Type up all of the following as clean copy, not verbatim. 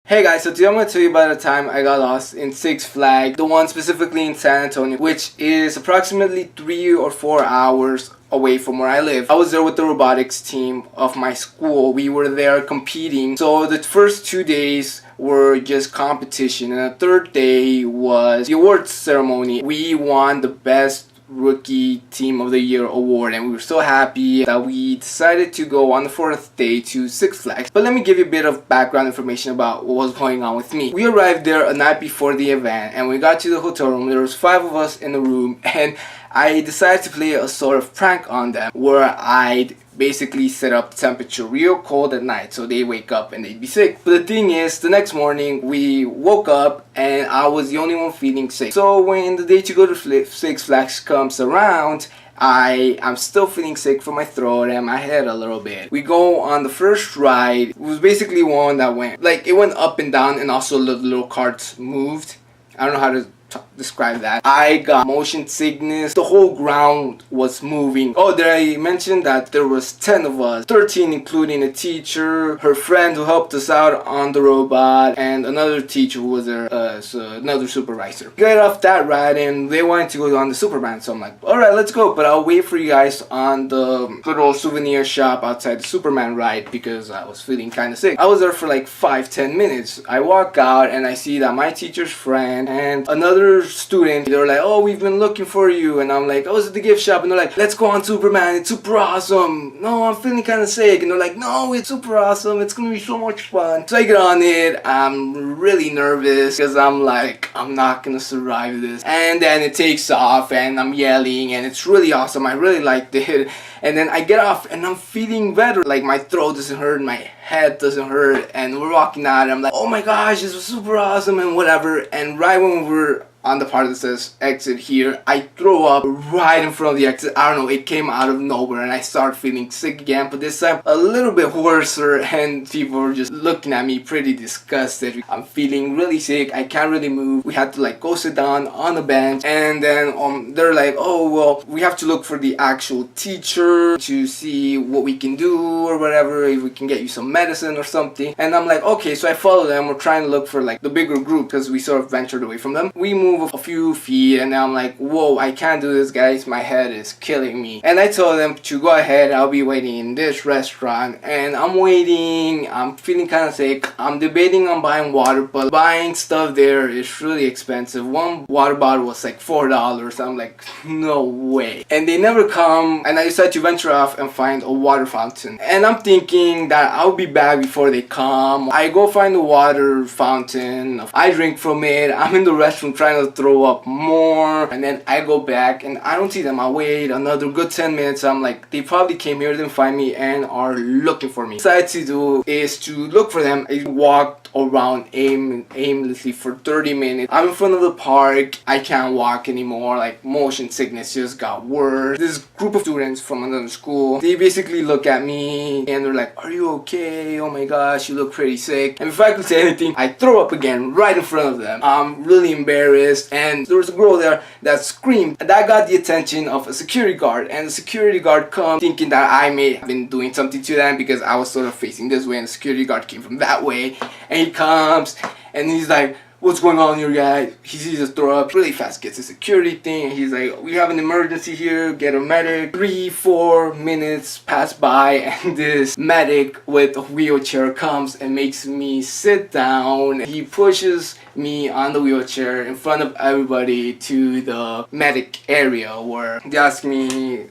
Hey guys, so today I'm going to tell you about a time I got lost in Six Flags, the one specifically in San Antonio, which is approximately 3 or 4 hours away from where I live. I was there with the robotics team of my school. We were there competing. So the first 2 days were just competition, and the third day was the awards ceremony. We won the best Rookie Team of the Year award, and we were so happy that we decided to go on the fourth day to Six Flags. But let me give you a bit of background information about what was going on with me. We arrived there a night before the event, and we got to the hotel room. There was 5 of us in the room, and I decided to play a sort of prank on them where I'd basically set up the temperature real cold at night so they wake up and they'd be sick. But the thing is, the next morning we woke up and I was the only one feeling sick. So when the day to go to Six Flags comes around, I'm still feeling sick from my throat and my head a little bit. We go on the first ride. It was basically one that went, like, it went up and down, and also the little carts moved. I don't know how to describe that. I got motion sickness. The whole ground was moving. Oh, did I mention that there was 10 of us, 13 including a teacher, her friend who helped us out on the robot, and another teacher who was there, so another supervisor. We got off that ride and they wanted to go on the Superman, so I'm like, alright, let's go, but I'll wait for you guys on the little souvenir shop outside the Superman ride because I was feeling kind of sick. I was there for like 5-10 minutes. I walk out and I see that my teacher's friend and another student, they're like, oh, we've been looking for you, and I'm like, oh, it's at the gift shop, and they're like, let's go on Superman, it's super awesome. No, I'm feeling kind of sick, and they're like, no, it's super awesome, it's gonna be so much fun. So I get on it. I'm really nervous because I'm like, I'm not gonna survive this, and then it takes off and I'm yelling and it's really awesome. I really liked it, and then I get off and I'm feeling better, like my throat doesn't hurt, my head doesn't hurt, and we're walking out and I'm like, oh my gosh, this was super awesome and whatever. And right when we're on the part that says exit here, I throw up right in front of the exit. I don't know, it came out of nowhere and I start feeling sick again, but this time a little bit worse, and people were just looking at me pretty disgusted. I'm feeling really sick, I can't really move. We had to like go sit down on a bench, and then they're like, oh well, we have to look for the actual teacher to see what we can do or whatever, if we can get you some medicine or something. And I'm like, okay, so I follow them. We're trying to look for like the bigger group because we sort of ventured away from them. We move a few feet and I'm like, whoa, I can't do this, guys, my head is killing me. And I told them to go ahead, I'll be waiting in this restaurant. And I'm waiting, I'm feeling kind of sick. I'm debating on buying water, but buying stuff there is really expensive. One water bottle was like $4. I'm like, no way. And they never come, and I decided to venture off and find a water fountain. And I'm thinking that I'll be back before they come. I go find the water fountain, I drink from it, I'm in the restroom trying to throw up more, and then I go back and I don't see them. I wait another good 10 minutes. I'm like, they probably came here, didn't find me, and are looking for me. What I decided to do is to look for them. I walked around aimlessly for 30 minutes. I'm in front of the park. I can't walk anymore. Like, motion sickness just got worse. This group of students from another school, they basically look at me and they're like, are you okay? Oh my gosh, you look pretty sick. And before I could say anything, I throw up again right in front of them. I'm really embarrassed, and there was a girl there that screamed. That got the attention of a security guard, and the security guard come thinking that I may have been doing something to them because I was sort of facing this way and the security guard came from that way. And he comes and he's like, what's going on here, guys? He sees us throw up really fast, gets a security thing, and he's like, we have an emergency here, get a medic. 3-4 minutes pass by and this medic with a wheelchair comes and makes me sit down. He pushes me on the wheelchair in front of everybody to the medic area where they ask me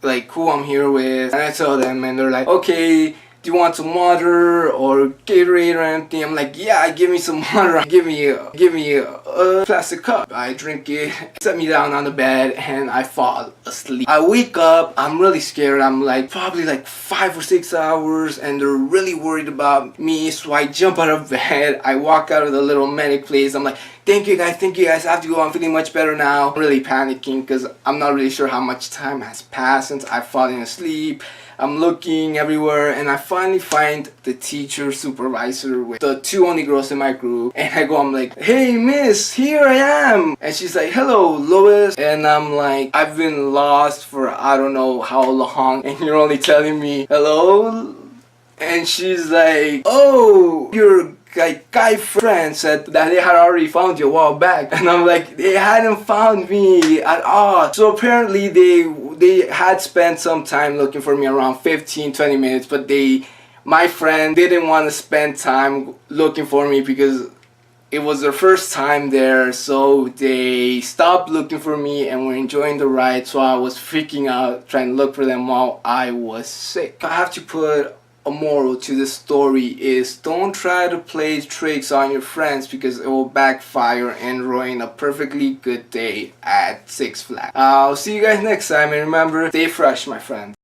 like who I'm here with, and I tell them, and they're like, okay, do you want some water or Gatorade or anything? I'm like, yeah, give me some water. Give me a plastic cup. I drink it, set me down on the bed, and I fall asleep. I wake up, I'm really scared. I'm like probably like 5 or 6 hours, and they're really worried about me. So I jump out of bed, I walk out of the little medic place. I'm like, thank you guys, I have to go, I'm feeling much better now. I'm really panicking because I'm not really sure how much time has passed since I've fallen asleep. I'm looking everywhere, and I finally find the teacher supervisor with the 2 only girls in my group, and I'm like, hey miss, here I am. And she's like, hello Lois. And I'm like, I've been lost for I don't know how long, and you're only telling me hello? And she's like, oh, you're like guy friend said that they had already found you a while back, and I'm like, they hadn't found me at all. So apparently they had spent some time looking for me, around 15-20 minutes, but my friend didn't want to spend time looking for me because it was their first time there, so they stopped looking for me and were enjoying the ride. So I was freaking out trying to look for them while I was sick. I have to put a moral to this story is don't try to play tricks on your friends because it will backfire and ruin a perfectly good day at Six Flags. I'll see you guys next time, and remember, stay fresh, my friends.